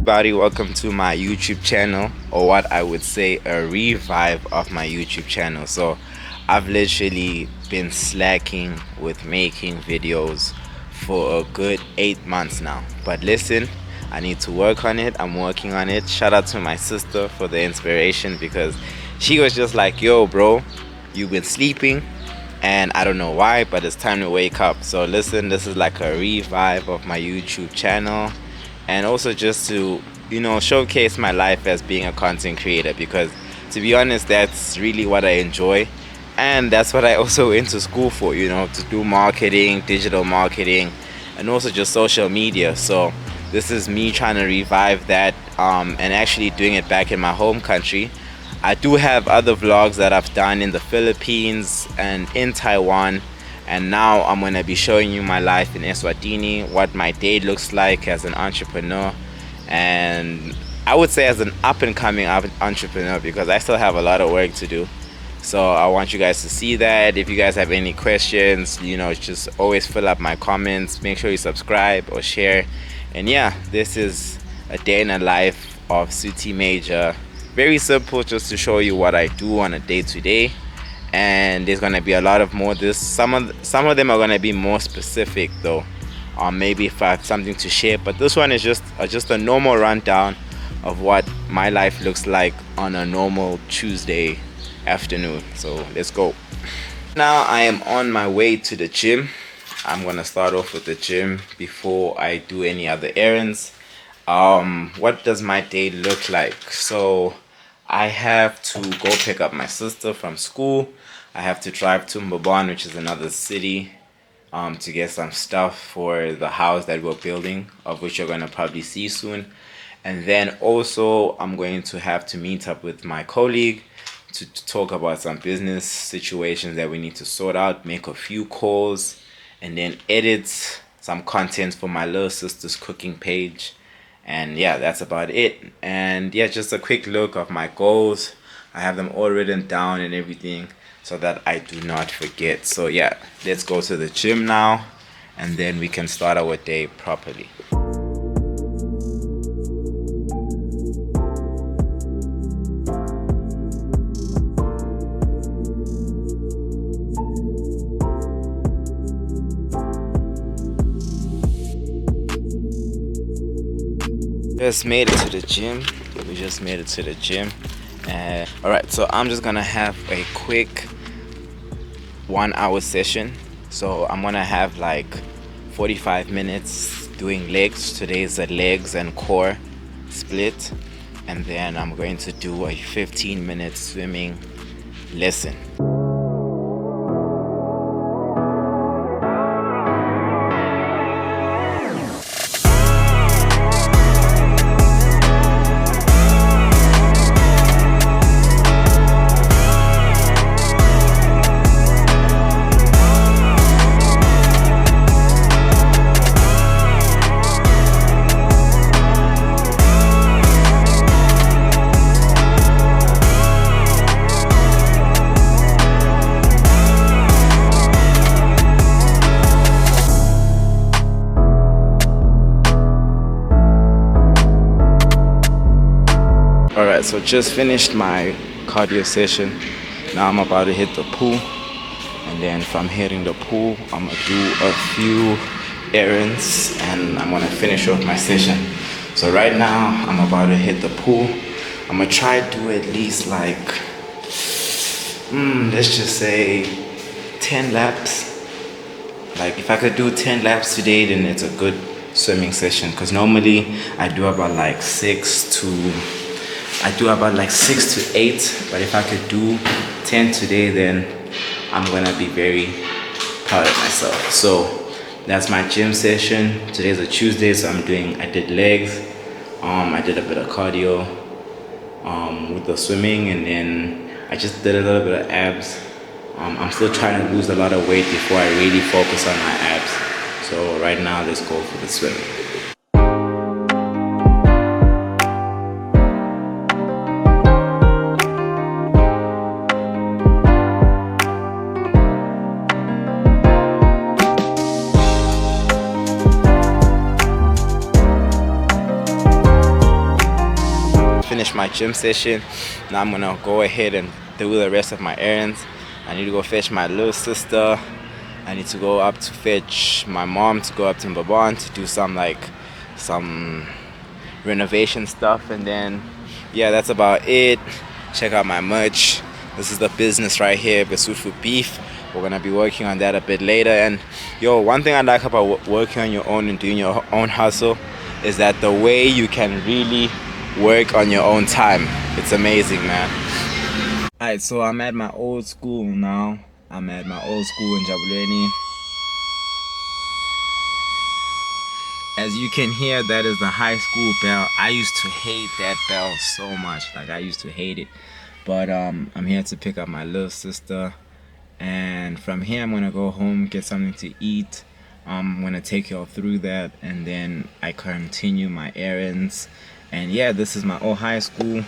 Everybody, welcome to my YouTube channel, or what I would say a revive of my YouTube channel. So, I've literally been slacking with making videos for a good 8 months now. But listen, I need to work on it. I'm working on it. Shout out to my sister for the inspiration because she was just like, yo, bro, you've been sleeping and I don't know why, but it's time to wake up. So listen, this is like a revive of my YouTube channel, and also just to showcase my life as being a content creator, because to be honest, that's really what I enjoy, and that's what I also went to school for, to do marketing, digital marketing, and also just social media. So this is me trying to revive that, and actually doing it back in my home country. I do have other vlogs that I've done in the Philippines and in Taiwan, and now I'm going to be showing you my life in Eswatini, what my day looks like as an entrepreneur, and I would say as an up and coming entrepreneur, because I still have a lot of work to do. So I want you guys to see that. If you guys have any questions, just always fill up my comments. Make sure you subscribe or share. And yeah, this is a day in the life of City Major. Very simple, just to show you what I do on a day-to-day. And there's gonna be a lot of more. Some of them are gonna be more specific though, or maybe if I have something to share. But this one is just a normal rundown of what my life looks like on a normal Tuesday afternoon. So let's go. Now I am on my way to the gym. I'm gonna start off with the gym before I do any other errands. What does my day look like? So I have to go pick up my sister from school. I have to drive to Mbabane, which is another city, to get some stuff for the house that we're building, of which you're gonna probably see soon. And then also I'm going to have to meet up with my colleague to talk about some business situations that we need to sort out, make a few calls, and then edit some content for my little sister's cooking page. And yeah, that's about it. And yeah, just a quick look of my goals. I have them all written down and everything so that I do not forget. So yeah, let's go to the gym now, and then we can start our day properly. Just made it to the gym. We just made it to the gym. All right, so I'm just gonna have a quick 1 hour session. So I'm gonna have like 45 minutes doing legs. Today is a legs and core split, and then I'm going to do a 15-minute swimming lesson. Alright, so just finished my cardio session. Now I'm about to hit the pool, and then from hitting the pool, I'm gonna do a few errands, and I'm gonna finish off my session. So right now I'm about to hit the pool. I'm gonna try to do at least like let's just say 10 laps. Like if I could do 10 laps today, then it's a good swimming session, because normally I do about like 6 to 8, but if I could do 10 today, then I'm gonna be very proud of myself. So that's my gym session. Today's a Tuesday, so I did legs, I did a bit of cardio with the swimming, and then I just did a little bit of abs. I'm still trying to lose a lot of weight before I really focus on my abs. So right now, let's go for the swimming. finished my gym session. Now I'm gonna go ahead and do the rest of my errands. I need to go fetch my little sister. I need to go up to fetch my mom to go up to Mbabane to do some renovation stuff, and then yeah, that's about it. Check out my merch. This is the business right here, Besutfu Beef. We're gonna be working on that a bit later. And yo, one thing I like about working on your own and doing your own hustle is that the way you can really work on your own time. It's amazing, man. Alright, so I'm at my old school now. I'm at my old school in Jabuleni. As you can hear, that is the high school bell. I used to hate that bell so much. Like, I used to hate it. But I'm here to pick up my little sister. And from here, I'm going to go home, get something to eat. I'm going to take y'all through that. And then I continue my errands. And yeah, this is my old high school.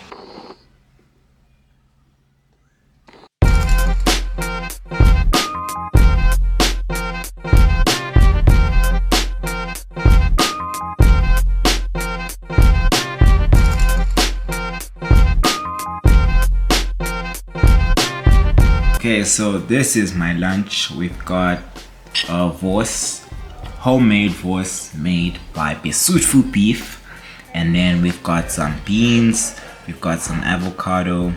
Okay, so this is my lunch. We've got a vos, homemade vos made by Besutfu Beef, and then we've got some beans, we've got some avocado,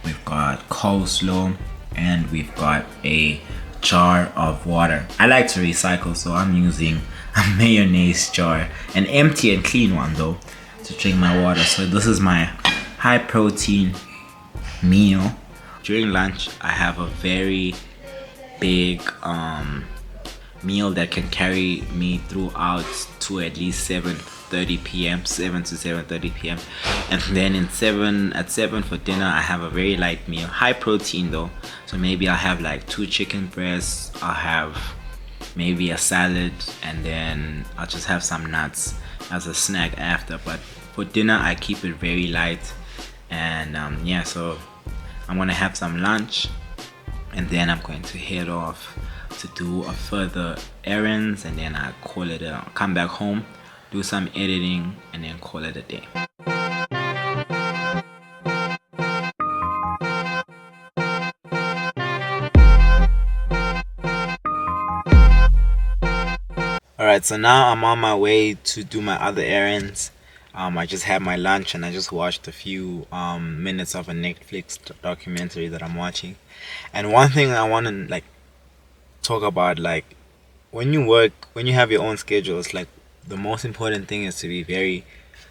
we've got coleslaw, and we've got a jar of water. I like to recycle, so I'm using a mayonnaise jar, an empty and clean one though, to drink my water. So this is my high protein meal. During lunch, I have a very big meal that can carry me throughout to at least 7:30 p.m. 7 to 7:30 p.m. And then at 7 for dinner, I have a very light meal, high protein though. So maybe I'll have like 2 chicken breasts. I'll have maybe a salad, and then I'll just have some nuts as a snack after. But for dinner, I keep it very light. And yeah, so I'm gonna have some lunch, and then I'm going to head off to do a further errands, and then I call it come back home, do some editing, and then call it a day. Alright, so now I'm on my way to do my other errands. I just had my lunch and I just watched a few minutes of a Netflix documentary that I'm watching. And one thing I want to like talk about, like when you work, when you have your own schedule, it's like the most important thing is to be very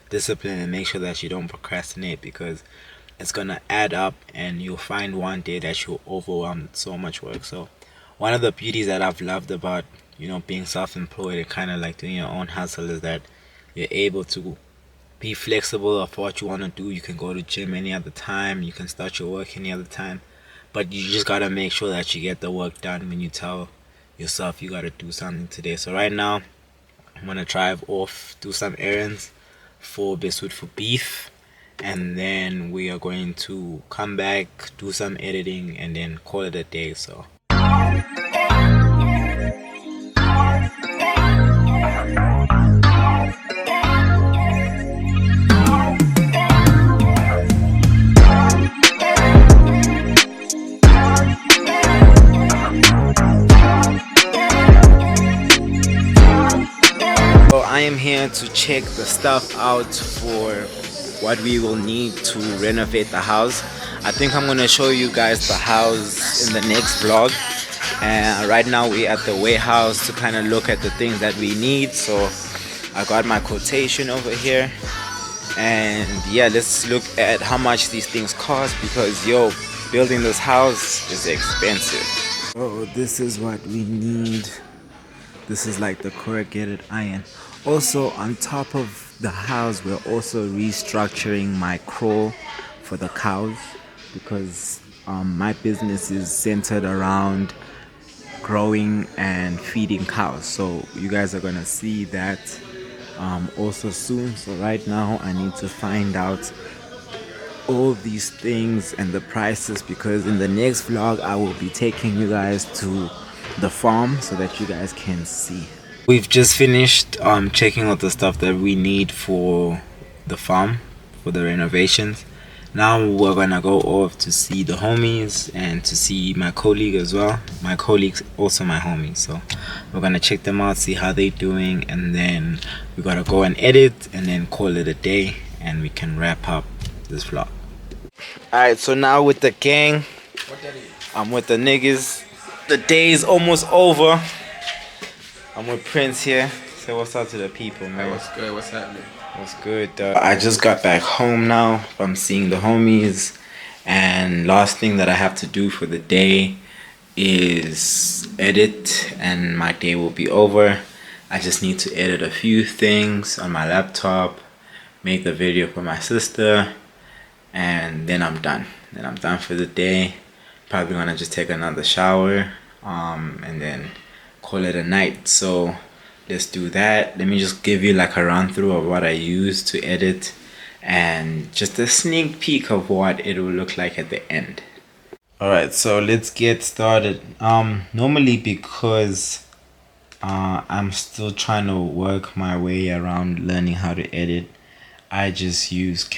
disciplined and make sure that you don't procrastinate, because it's gonna add up and you'll find one day that you're overwhelmed with so much work. So one of the beauties that I've loved about, you know, being self-employed and kind of like doing your own hustle is that you're able to be flexible of what you want to do. You can go to gym any other time, you can start your work any other time, but you just gotta make sure that you get the work done when you tell yourself you gotta do something today. So right now I'm gonna drive off, do some errands for Besutfu Beef, and then we are going to come back, do some editing, and then call it a day. So I am here to check the stuff out for what we will need to renovate the house. I think I'm gonna show you guys the house in the next vlog. And right now we're at the warehouse to kind of look at the things that we need. So I got my quotation over here, and yeah, let's look at how much these things cost, because yo, building this house is expensive. Oh, this is what we need. This is like the corrugated iron. Also, on top of the house, we're also restructuring my crawl for the cows, because my business is centered around growing and feeding cows. So you guys are gonna see that also soon. So right now I need to find out all these things and the prices, because in the next vlog I will be taking you guys to the farm so that you guys can see. We've just finished checking out the stuff that we need for the farm, for the renovations. Now we're gonna go off to see the homies and to see my colleague as well. My colleague's also my homie, so we're gonna check them out, see how they doing, and then we gotta go and edit and then call it a day, and we can wrap up this vlog. Alright, so now with the gang, I'm with the niggas. The day is almost over. I'm with Prince here. Say what's up to the people, man. Hey, what's good? What's happening? What's good? I just got back home now from seeing the homies, and last thing that I have to do for the day is edit, and my day will be over. I just need to edit a few things on my laptop, make the video for my sister, and then I'm done. Then I'm done for the day. Probably gonna just take another shower, and then call it a night. So let's do that. Let me just give you like a run through of what I use to edit and just a sneak peek of what it will look like at the end. Alright, so let's get started. Normally, because I'm still trying to work my way around learning how to edit, I just use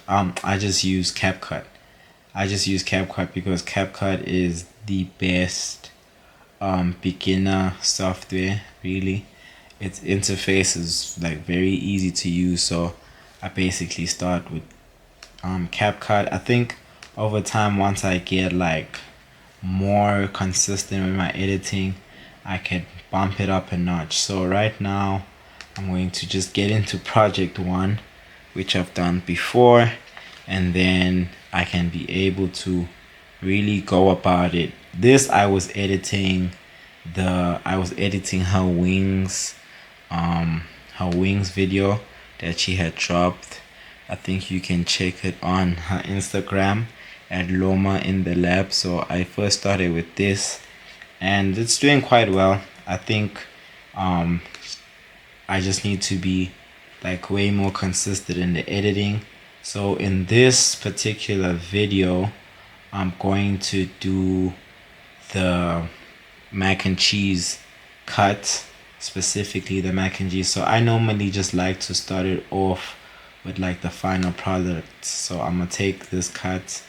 I just use CapCut. I just use CapCut because CapCut is the best beginner software, really. Its interface is like very easy to use, so I basically start with CapCut. I think over time, once I get like more consistent with my editing, I can bump it up a notch. So right now I'm going to just get into project 1, which I've done before, and then I can be able to really go about it. This I was editing her wings video that she had dropped. I think you can check it on her Instagram at Loma in the lab. So I first started with this, and it's doing quite well. I think I just need to be like way more consistent in the editing. So in this particular video, I'm going to do the mac and cheese cut, specifically the mac and cheese. So I normally just like to start it off with like the final product. So I'm gonna take this cut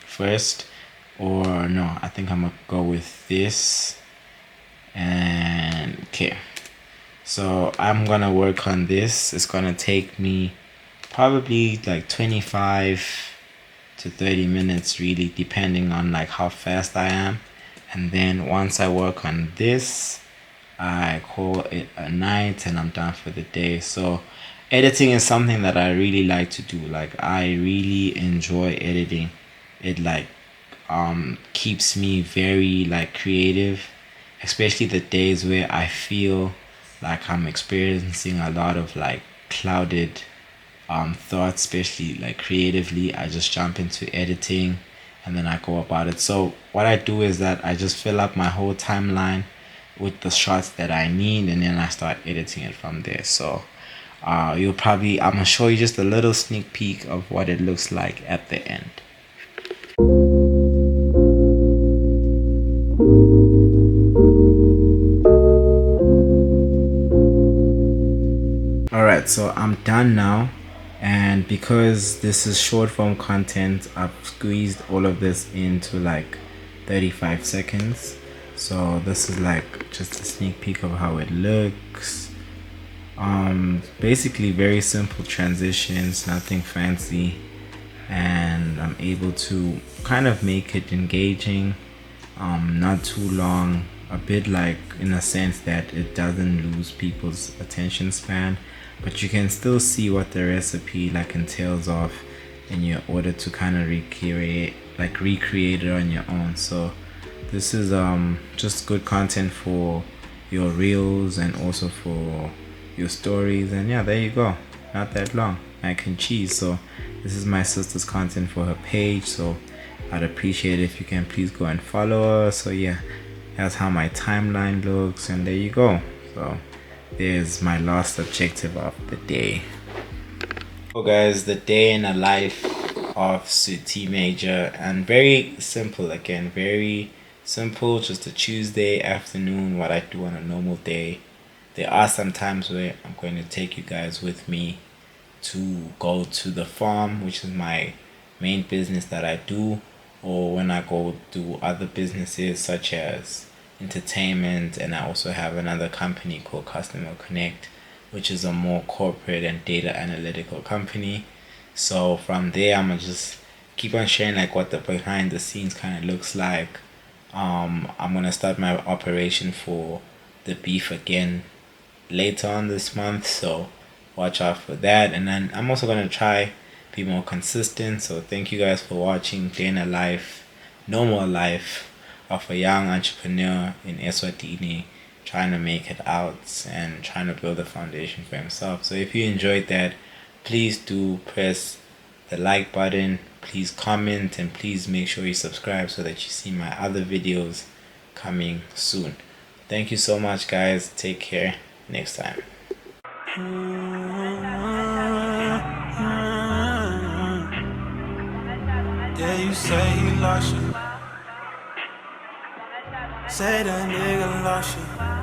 first, or no, I think I'm gonna go with this. And okay, so I'm gonna work on this. It's gonna take me probably like 25 to 30 minutes, really, depending on like how fast I am. And then once I work on this, I call it a night and I'm done for the day. So editing is something that I really like to do. Like I really enjoy editing. It like keeps me very like creative, especially the days where I feel like I'm experiencing a lot of like clouded thoughts, especially like creatively. I just jump into editing and then I go about it. So what I do is that I just fill up my whole timeline with the shots that I need, and then I start editing it from there. So I'm gonna show you just a little sneak peek of what it looks like at the end. Alright, so I'm done now, and because this is short form content, I've squeezed all of this into like 35 seconds. So this is like just a sneak peek of how it looks. Basically very simple transitions, nothing fancy, and I'm able to kind of make it engaging, not too long, a bit like in a sense that it doesn't lose people's attention span, but you can still see what the recipe like entails of in your order to kind of recreate it on your own. So this is just good content for your reels and also for your stories. And yeah, there you go, not that long, mac and cheese. So this is my sister's content for her page, so I'd appreciate it if you can please go and follow her. So yeah, that's how my timeline looks, and there you go. So there's my last objective of the day. So guys, the day in the life of Eswatini Major, and very simple again, very simple, just a Tuesday afternoon, what I do on a normal day. There are some times where I'm going to take you guys with me to go to the farm, which is my main business that I do, or when I go do other businesses such as entertainment. And I also have another company called Customer Connect, which is a more corporate and data analytical company. So from there, I'm gonna just keep on sharing like what the behind the scenes kind of looks like. I'm gonna start my operation for the beef again later on this month, so watch out for that. And then I'm also gonna try be more consistent. So thank you guys for watching day in a life, normal life of a young entrepreneur in Eswatini trying to make it out and trying to build a foundation for himself. So if you enjoyed that, please do press the like button, please comment, and please make sure you subscribe so that you see my other videos coming soon. Thank you so much, guys. Take care. Next time. Yeah, you say he lost you. Say that nigga lost you.